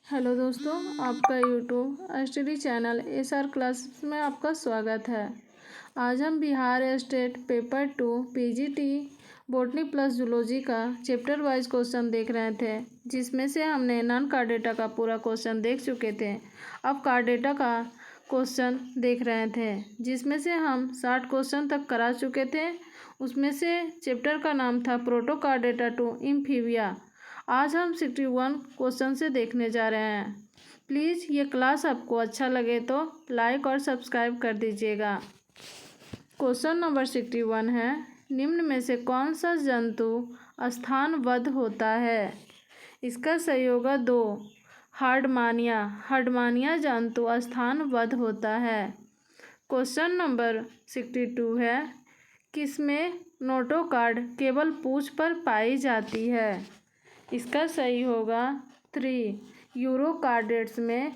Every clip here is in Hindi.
हेलो दोस्तों, आपका YouTube study channel SR classes में आपका स्वागत है। आज हम Bihar state paper 2 PGT botany plus zoology का चैप्टर वाइज क्वेश्चन देख रहे थे, जिसमें से हमने नॉन कार्ड डेटा का पूरा क्वेश्चन देख चुके थे। अब कार्ड डेटा का क्वेश्चन देख रहे थे, जिसमें से हम 60 क्वेश्चन तक करा चुके थे। उसमें से चैप्टर का नाम था protochordata to amphibia. आज हम 61 क्वेश्चन से देखने जा रहे हैं। प्लीज़ ये क्लास आपको अच्छा लगे तो लाइक और सब्सक्राइब कर दीजिएगा। क्वेश्चन नंबर 61 है, निम्न में से कौन सा जंतु स्थानबद्ध होता है? इसका सही होगा 2, हार्डमानिया। हार्डमानिया जंतु स्थानबद्ध होता है। क्वेश्चन नंबर 62 है, किसमें नोटोकार्ड केवल पूंछ पर पाई जाती है? इसका सही होगा 3, यूरोकार्डेट्स में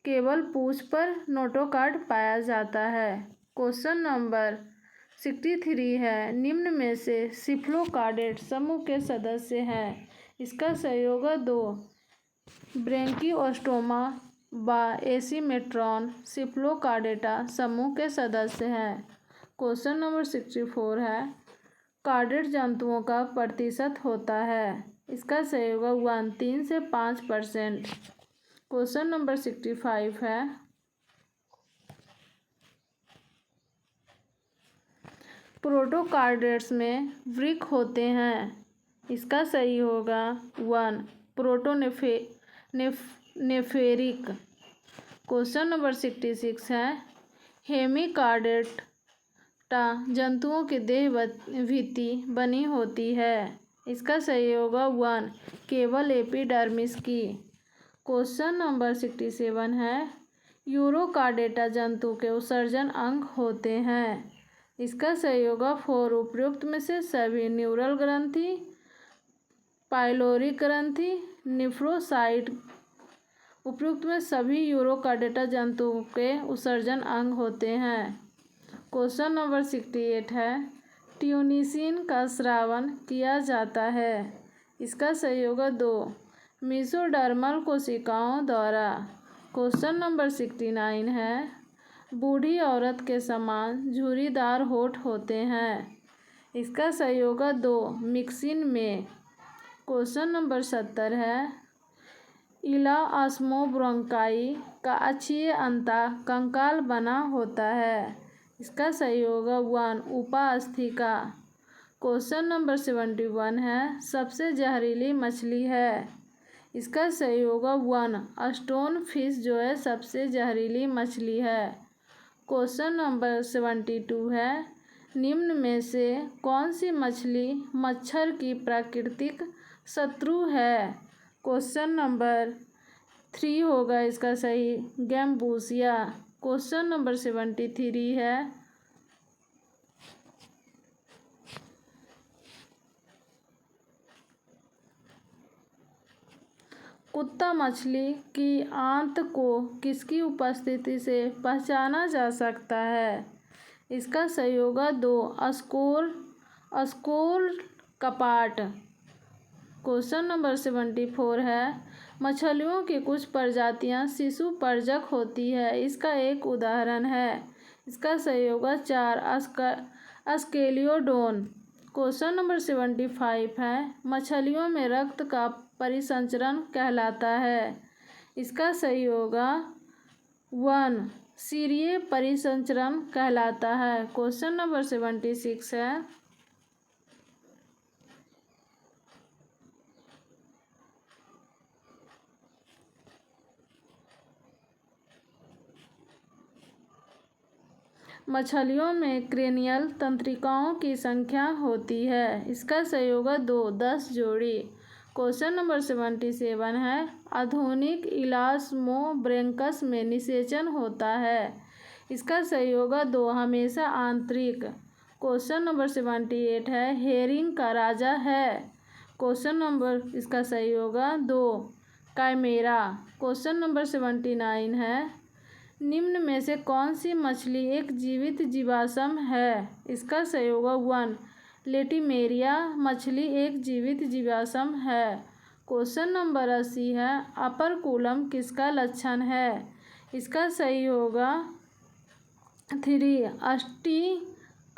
केवल पूंछ पर नोटोकार्ड पाया जाता है। क्वेश्चन नंबर 63 है, निम्न में से सिफ्लोकार्डेट समूह के सदस्य हैं? इसका सही होगा 2, ब्रेंकियोस्टोमा व एसीमेट्रॉन सिफ्लोकार्डेटा समूह के सदस्य हैं। क्वेश्चन नंबर 64 है, कार्डेट जंतुओं का प्रतिशत होता है? इसका सही होगा 1, 3 से 5%। क्वेश्चन नंबर 65 है, प्रोटोकार्डेट्स में वृक्क होते हैं? इसका सही होगा 1, प्रोटोनेफेरिक। क्वेश्चन नंबर 66 है, हेमिकार्डेटा जंतुओं की देह भित्ति बनी होती है? इसका सही होगा 1, केवल एपिडर्मिस की। क्वेश्चन नंबर 67 है, यूरोकार्डेटा जंतु के उत्सर्जन अंग होते हैं? इसका सही होगा 4, उपयुक्त में से सभी। न्यूरल ग्रंथि, पाइलोरिक ग्रंथि, निफ्रोसाइट। उपयुक्त में सभी यूरोकार्डेटा जंतु के उत्सर्जन अंग होते हैं। क्वेश्चन नंबर 68 है, ट्यूनिसिन का स्रावन किया जाता है? इसका सही होगा 2, मेसोडर्मल कोशिकाओं द्वारा। क्वेश्चन नंबर 69 है, बूढ़ी औरत के समान झुर्रीदार होंठ होते हैं? इसका सही होगा 2, मिक्सिन में। क्वेश्चन नंबर 70 है, इलास्मोब्रोंकाई का अक्षीय अंता कंकाल बना होता है? इसका सही होगा 1, उपास्थि का। क्वेश्चन नंबर 71 है, सबसे जहरीली मछली है? इसका सही होगा 1, स्टोन फिश जो है सबसे जहरीली मछली है। क्वेश्चन नंबर 72 है, निम्न में से कौन सी मछली मच्छर की प्राकृतिक शत्रु है? क्वेश्चन नंबर 3 होगा इसका सही, गैम्बूसिया। क्वेश्चन नंबर 73 है, कुत्ता मछली की आंत को किसकी उपस्थिति से पहचाना जा सकता है? इसका सही होगा 2, अस्कोल कपाट। क्वेश्चन नंबर 74 है, मछलियों की कुछ प्रजातियां शिशु परजक होती है, इसका एक उदाहरण है? इसका सही होगा 4, अस्केलियोडोन। क्वेश्चन नंबर 75 है, मछलियों में रक्त का परिसंचरण कहलाता है? इसका सही होगा 1, सीरिये परिसंचरण कहलाता है। क्वेश्चन नंबर 76 है, मछलियों में क्रेनियल तंत्रिकाओं की संख्या होती है? इसका सही होगा 2, 10 जोड़ी। क्वेश्चन नंबर 77 है, आधुनिक इलास्मोब्रेंकस में निषेचन होता है? इसका सही होगा 2, हमेशा आंतरिक। क्वेश्चन नंबर 78 है, हेरिंग का राजा है? क्वेश्चन नंबर इसका सही होगा 2, काइमेरा। क्वेश्चन नंबर 79 है, निम्न में से कौन सी मछली एक जीवित जीवाश्म है? इसका सही होगा 1, लेटिमेरिया मछली एक जीवित जीवाश्म है। क्वेश्चन नंबर 80 है अपर कूलम किसका लक्षण है। इसका सही होगा 3 अस्टिकथीज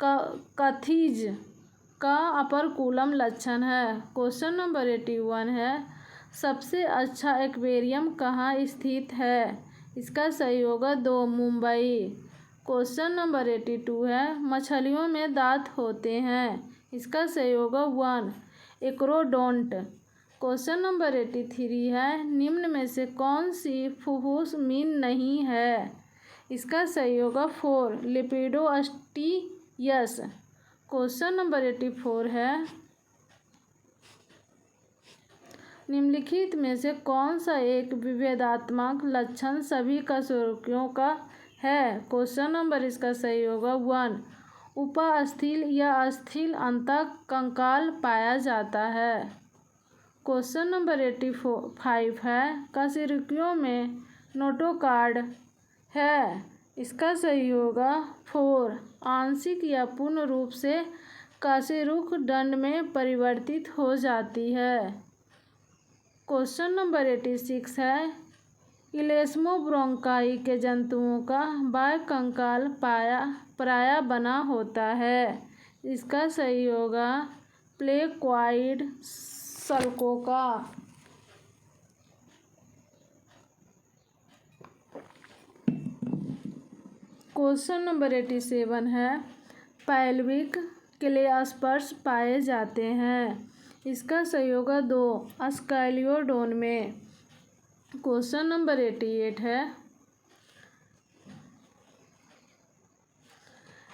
का अपर कूलम लक्षण है। क्वेश्चन नंबर 81 है सबसे अच्छा एक्वेरियम कहाँ स्थित है। इसका सही होगा 2 मुंबई। क्वेश्चन नंबर 82 है मछलियों में दांत होते हैं। इसका सही होगा 1 एक्रोडोंट। क्वेश्चन नंबर 83 है निम्न में से कौन सी फुफ्फुस मीन नहीं है। इसका सही होगा 4 लिपिडोअस्टियस। क्वेश्चन नंबर 84 है निम्नलिखित में से कौन सा एक विभेदात्मक लक्षण सभी कशेरुकियों का है। क्वेश्चन नंबर इसका सही होगा 1 उपास्थल या अस्थिल अंतःकंकाल पाया जाता है। क्वेश्चन नंबर 85 है कशेरुकियों में नोटोकॉर्ड है। इसका सही होगा 4 आंशिक या पूर्ण रूप से कशेरुक दंड में परिवर्तित हो जाती है। क्वेश्चन नंबर 86 है इलेस्मोब्रोंकाई के जंतुओं का बाह्य कंकाल प्रायः बना होता है। इसका सही होगा प्लेक्वाइड सल्कों का। क्वेश्चन नंबर 87 है पैल्विक क्लेस्पर्स पाए जाते हैं। इसका सही होगा 2 स्कैलियोडोन में। क्वेश्चन नंबर 88 है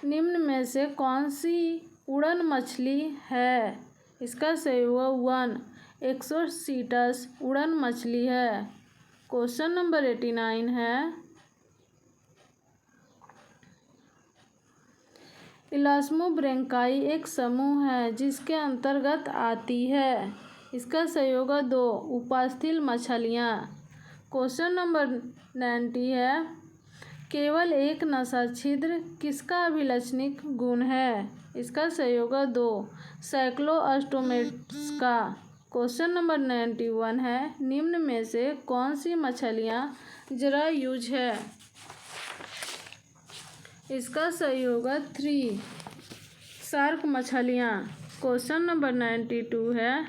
निम्न में से कौन सी उड़न मछली है। इसका सही होगा 1 एक्सोसीटस उड़न मछली है। क्वेश्चन नंबर 89 है इलास्मोब्रोंकाई एक समूह है जिसके अंतर्गत आती है। इसका सही होगा 2 उपास्थल मछलियाँ। क्वेश्चन नंबर 90 है केवल एक नसा छिद्र किसका अभिलक्षणिक गुण है। इसका सही होगा 2 साइक्लोस्टोमेट्स का। क्वेश्चन नंबर 91 है निम्न में से कौन सी मछलियाँ जरायुज है। इसका सही होगा 3 शार्क मछलियाँ। क्वेश्चन नंबर 92 है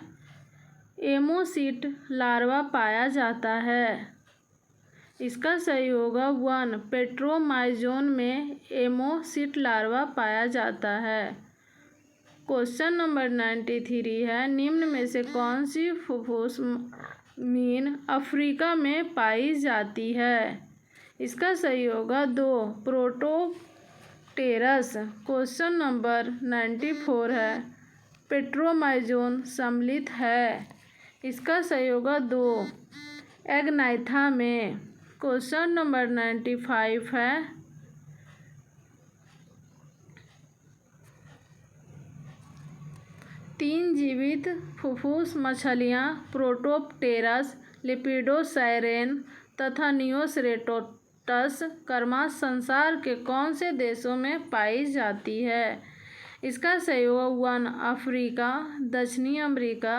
एमोसिट लार्वा पाया जाता है। इसका सही होगा 1 पेट्रोमाइजोन में एमोसिट लार्वा पाया जाता है। क्वेश्चन नंबर 93 है निम्न में से कौन सी फुफ्फुस मीन अफ्रीका में पाई जाती है। इसका सही होगा 2 प्रोटोप्टेरस। क्वेश्चन नंबर 94 है पेट्रोमाइजोन सम्मिलित है। इसका सही होगा 2 एग्नाइथा में। क्वेश्चन नंबर 95 है तीन जीवित फुफ्फुस मछलियाँ प्रोटोप्टेरस लिपिडोसाइरेन तथा नियोसेरेटोप्स कर्मा संसार के कौन से देशों में पाई जाती है। इसका सही होगा 1 अफ्रीका दक्षिणी अमेरिका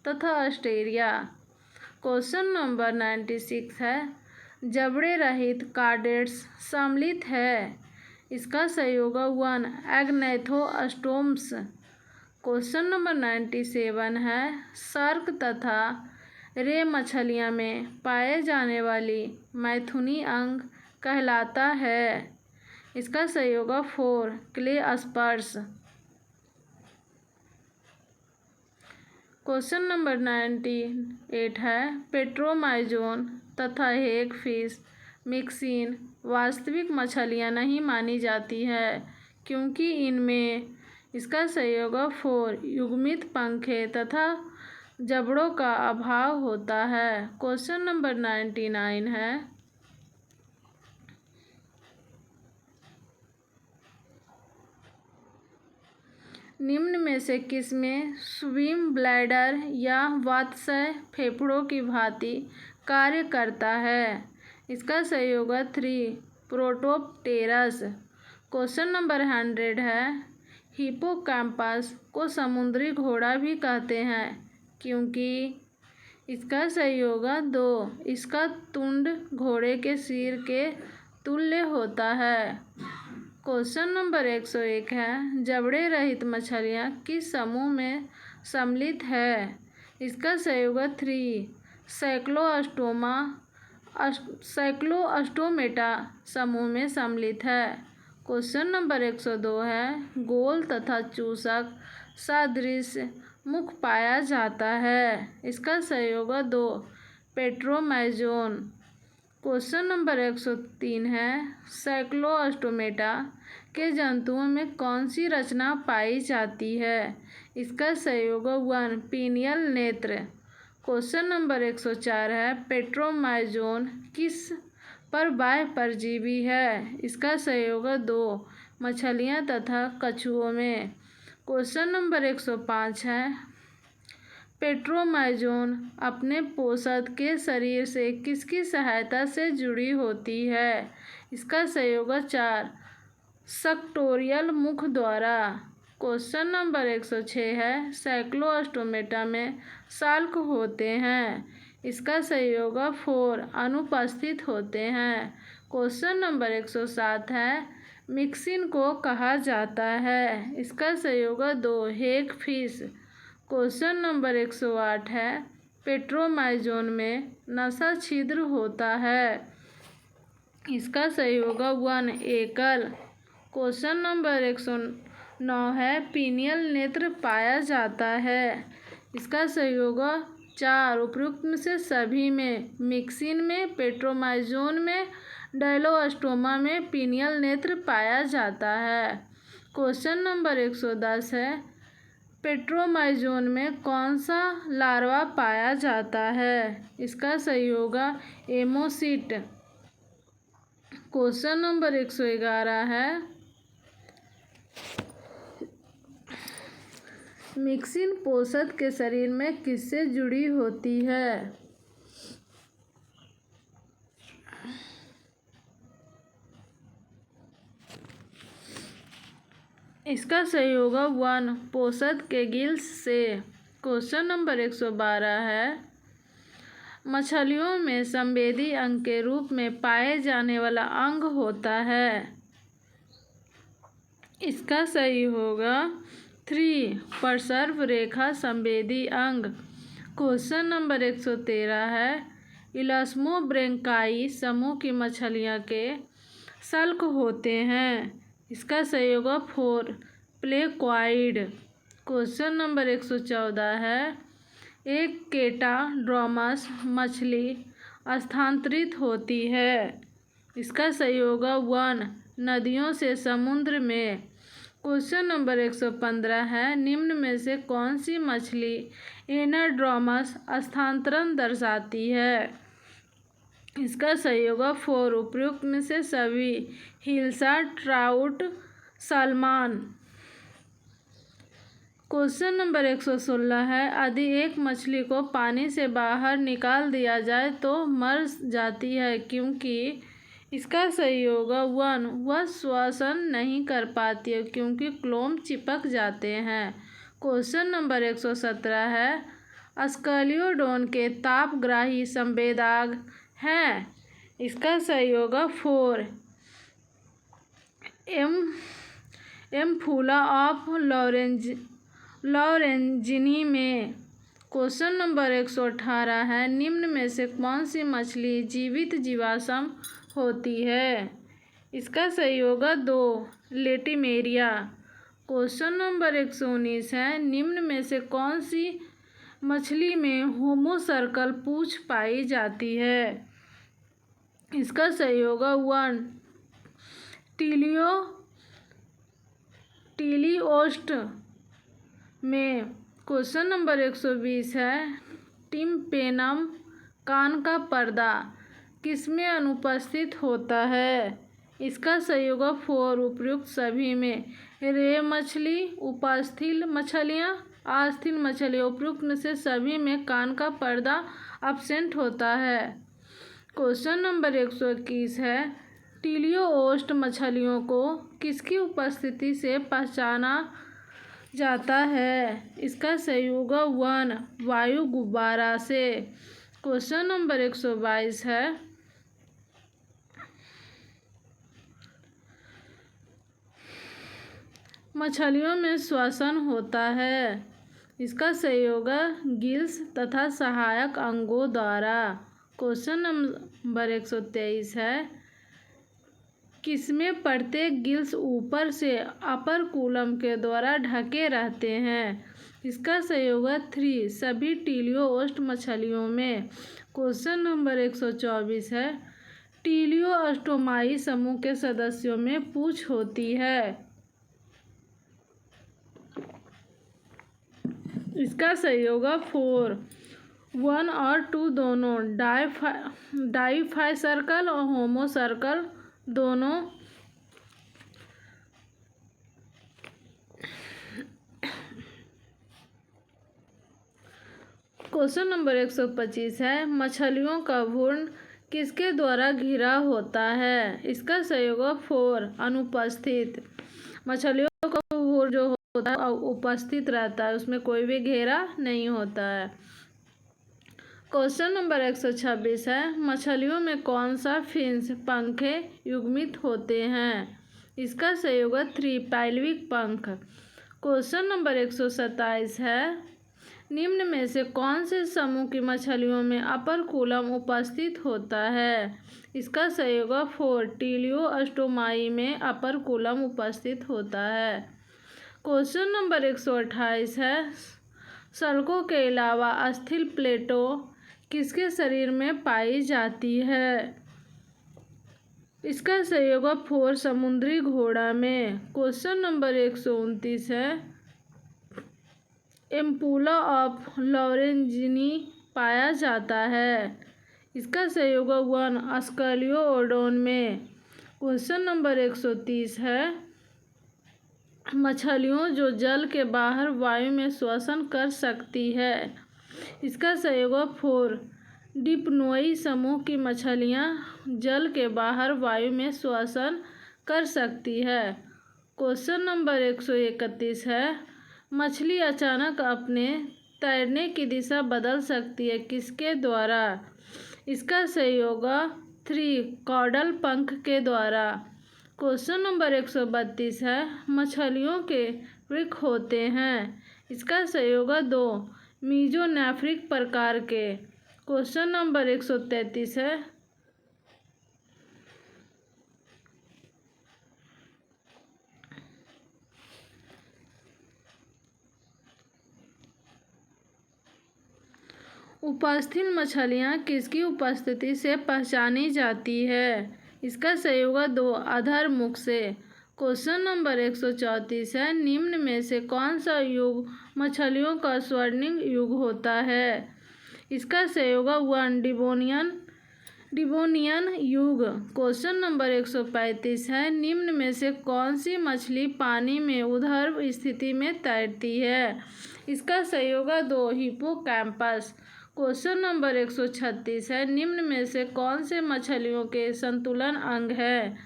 तथा ऑस्ट्रेलिया। क्वेश्चन नंबर 96 है जबड़े रहित कार्डेट्स सम्मिलित है। इसका सही होगा 1 एग्नैथोस्टोम्स। क्वेश्चन नंबर 97 है शार्क तथा रे मछलियाँ में पाए जाने वाली मैथुनी अंग कहलाता है। इसका सही होगा 4 क्लेस्पर्स। क्वेश्चन नंबर 98 है पेट्रोमाइजोन तथा हेग फिश मिक्सिन वास्तविक मछलियाँ नहीं मानी जाती है क्योंकि इनमें इसका सही होगा 4 युग्मित पंखे तथा जबड़ों का अभाव होता है। क्वेश्चन नंबर 99 है निम्न में से किसमें स्विम ब्लैडर या वातशय फेफड़ों की भांति कार्य करता है। इसका सही होगा 3 प्रोटोप्टेरस। क्वेश्चन नंबर 100 है हिप्पोकैम्पस को समुद्री घोड़ा भी कहते हैं क्योंकि इसका सही होगा 2। इसका तुंड घोड़े के सिर के तुल्य होता है। क्वेश्चन नंबर 101 है, जबड़े रहित मछलियाँ किस समूह में सम्मिलित है? इसका सही होगा 3। साइक्लोस्टोमेटा समूह में सम्मिलित है। क्वेश्चन नंबर 102 है, गोल तथा चूसक सदृश मुख पाया जाता है। इसका सही होगा 2। पेट्रोमाइजोन। क्वेश्चन नंबर 103 है, साइक्लोस्टोमेटा के जंतुओं में कौन सी रचना पाई जाती है? इसका सही होगा 1। पीनियल नेत्र। क्वेश्चन नंबर 104 है, पेट्रोमाइजोन किस पर बाह्य परजीवी है? इसका सही होगा 2। मछलियाँ तथा कछुओं में। क्वेश्चन नंबर 105 है, पेट्रोमाइजोन अपने पोषक के शरीर से किसकी सहायता से जुड़ी होती है? इसका सही होगा 4। सक्टोरियल मुख द्वारा। क्वेश्चन नंबर 106 है, साइक्लोस्टोमेटा में साल्क होते हैं। इसका सही होगा 4। अनुपस्थित होते हैं। क्वेश्चन नंबर 107 है, मिक्सिन को कहा जाता है। इसका सही होगा 2। Hague fish. क्वेश्चन नंबर 108 है, पेट्रोमाइजोन में नसा छिद्र होता है। इसका सही होगा 1। एकल। क्वेश्चन नंबर 109 है, पीनियल नेत्र पाया जाता है। इसका सही होगा 4। उपयुक्त में से सभी में, मिक्सिन में, पेट्रोमाइजोन में, डायलोस्टोमा में पीनियल नेत्र पाया जाता है। क्वेश्चन नंबर 110 है, पेट्रोमाइजोन में कौन सा लार्वा पाया जाता है? इसका सही होगा एमोसिट। क्वेश्चन नंबर 111 है, मिक्सिन पोषक के शरीर में किससे जुड़ी होती है? इसका सही होगा 1। पोषक के गिल्स से। क्वेश्चन नंबर 112 है, मछलियों में संवेदी अंग के रूप में पाए जाने वाला अंग होता है। इसका सही होगा 3। प्रसर्व रेखा संवेदी अंग। क्वेश्चन नंबर 113 है, इलास्मोब्रेंकाई समूह की मछलियाँ के सल्क होते हैं। इसका सही होगा 4। प्लेक्वाइड। क्वेश्चन नंबर 114 है, एक केटाड्रॉमस मछली स्थानांतरित होती है। इसका सही होगा 1। नदियों से समुद्र में। क्वेश्चन नंबर 115 है, निम्न में से कौन सी मछली एनाड्रॉमस स्थानांतरण दर्शाती है? इसका सही होगा 4। उपयुक्त में से सभी, hilsa, trout, salmon. Question number 116 है, यदि एक मछली को पानी से बाहर निकाल दिया जाए तो मर जाती है, क्योंकि? इसका सही होगा 1। वह श्वसन नहीं कर पाती है क्योंकि क्लोम चिपक जाते हैं। क्वेश्चन नंबर 117 है, स्केलियोडोन के तापग्राही संवेदक हैं। इसका सही होगा 4। एम्फूला ऑफ लॉरेंजिनी में। क्वेश्चन नंबर 118 है, निम्न में से कौन सी मछली जीवित जीवाश्म होती है? इसका सही होगा 2। लेटिमेरिया। क्वेश्चन नंबर 119 है, निम्न में से कौन सी मछली में होमोसर्कल पूंछ पाई जाती है? इसका सही होगा 1। टीलियोस्ट में। क्वेश्चन नंबर 120 है, टिम्पेनम कान का पर्दा किसमें अनुपस्थित होता है? इसका सही होगा 4। उपयुक्त सभी में, रे मछली, उपस्थित मछलियाँ, अस्थिर मछलियाँ। उपयुक्त में से सभी में कान का पर्दा एब्सेंट होता है। क्वेश्चन नंबर 121 है, टीलियोस्ट मछलियों को किसकी उपस्थिति से पहचाना जाता है। इसका संयोग 1 वायु गुब्बारा से। क्वेश्चन नंबर 122 है, मछलियों में श्वसन होता है। इसका संयोग गिल्स तथा सहायक अंगों द्वारा। क्वेश्चन नंबर 123 है, किसमें प्रत्येक गिल्स ऊपर से अपर कूलम के द्वारा ढके रहते हैं। इसका संयोग 3 सभी टीलियोओस्ट मछलियों में। क्वेश्चन नंबर 124 है, टीलियोस्टोमाई समूह के सदस्यों में पूंछ होती है। इसका संयोग 4 1 और 2 दोनों, डाइफाई सर्कल और होमो सर्कल दोनों। क्वेश्चन नंबर 125 है, मछलियों का भ्रूण किसके द्वारा घिरा होता है। इसका संयोग 4 अनुपस्थित। मछलियों का भ्रूण जो होता है उपस्थित रहता है, उसमें कोई भी घेरा नहीं होता है। क्वेश्चन नंबर 126 है, मछलियों में कौन सा फिन्स पंखे युग्मित होते हैं। इसका संयोग 3 पैल्विक पंख। क्वेश्चन नंबर 127 है, निम्न में से कौन से समूह की मछलियों में अपर कूलम उपस्थित होता है। इसका संयोग 4 टीलियोस्टोमाई में अपर कूलम उपस्थित होता है। क्वेश्चन नंबर 128 है, सल्कों के अलावा अस्थिल प्लेटों किसके शरीर में पाई जाती है। इसका संयोग 4 समुद्री घोड़ा में। क्वेश्चन नंबर 129 है, एम्पुला ऑफ लॉरेंजीनी पाया जाता है। इसका संयोग 1 स्कैलियोडोन में। क्वेश्चन नंबर 130 है, मछलियों जो जल के बाहर वायु में श्वसन कर सकती है। इसका संयोग 4 डिप्नोई समूह की मछलियां जल के बाहर वायु में श्वसन कर सकती है। क्वेश्चन नंबर 131 है, मछली अचानक अपने तैरने की दिशा बदल सकती है, किसके द्वारा। इसका संयोग 3 कॉडल पंख के द्वारा। क्वेश्चन नंबर 132 है, मछलियों के वृक्क होते हैं। इसका संयोग 2 मीजोनेफ्रिक प्रकार के। क्वेश्चन नंबर 133 है, उपस्थित मछलियां किसकी उपस्थिति से पहचानी जाती है। इसका संयोग 2 अधरमुख से। क्वेश्चन नंबर 134 है, निम्न में से कौन सा युग मछलियों का स्वर्णिम युग होता है। इसका संयोग 1 डिवोनियन युग। क्वेश्चन नंबर 135 है, निम्न में से कौन सी मछली पानी में ऊर्ध्व स्थिति में तैरती है। इसका संयोग 2 हिप्पोकैम्पस। क्वेश्चन नंबर 136 है, निम्न में से कौन से मछलियों के संतुलन अंग है।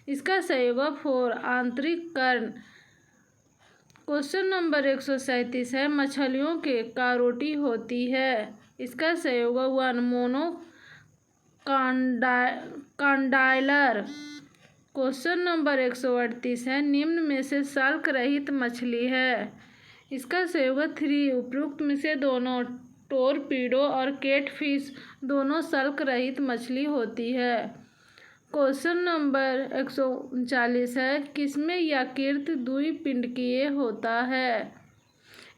इसका संयोग 4 आंतरिक कर्ण। क्वेश्चन नंबर 137 है, मछलियों के कारोटी होती है। इसका संयोग 1 मोनो कांडाइलर। क्वेश्चन नंबर 138 है, निम्न में से सल्क रहित मछली है। इसका संयोग 3 उपयुक्त में से दोनों टोरपीडो और कैटफिश दोनों सल्क रहित मछली होती है। क्वेश्चन नंबर 139 है, किसमें यकृत द्विपिंडकीय होता है।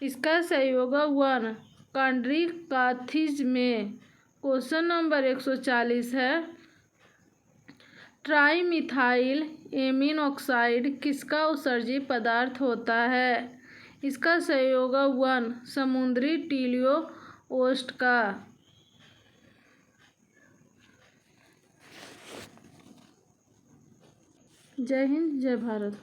इसका संयोग 1 कॉन्ड्रिकाथिज में। क्वेश्चन नंबर 140 है, ट्राइमिथाइल एमीन ऑक्साइड किसका उत्सर्जी पदार्थ होता है। इसका संयोग 1 समुद्री टीलियोओस्ट का। जय हिंद, जय भारत।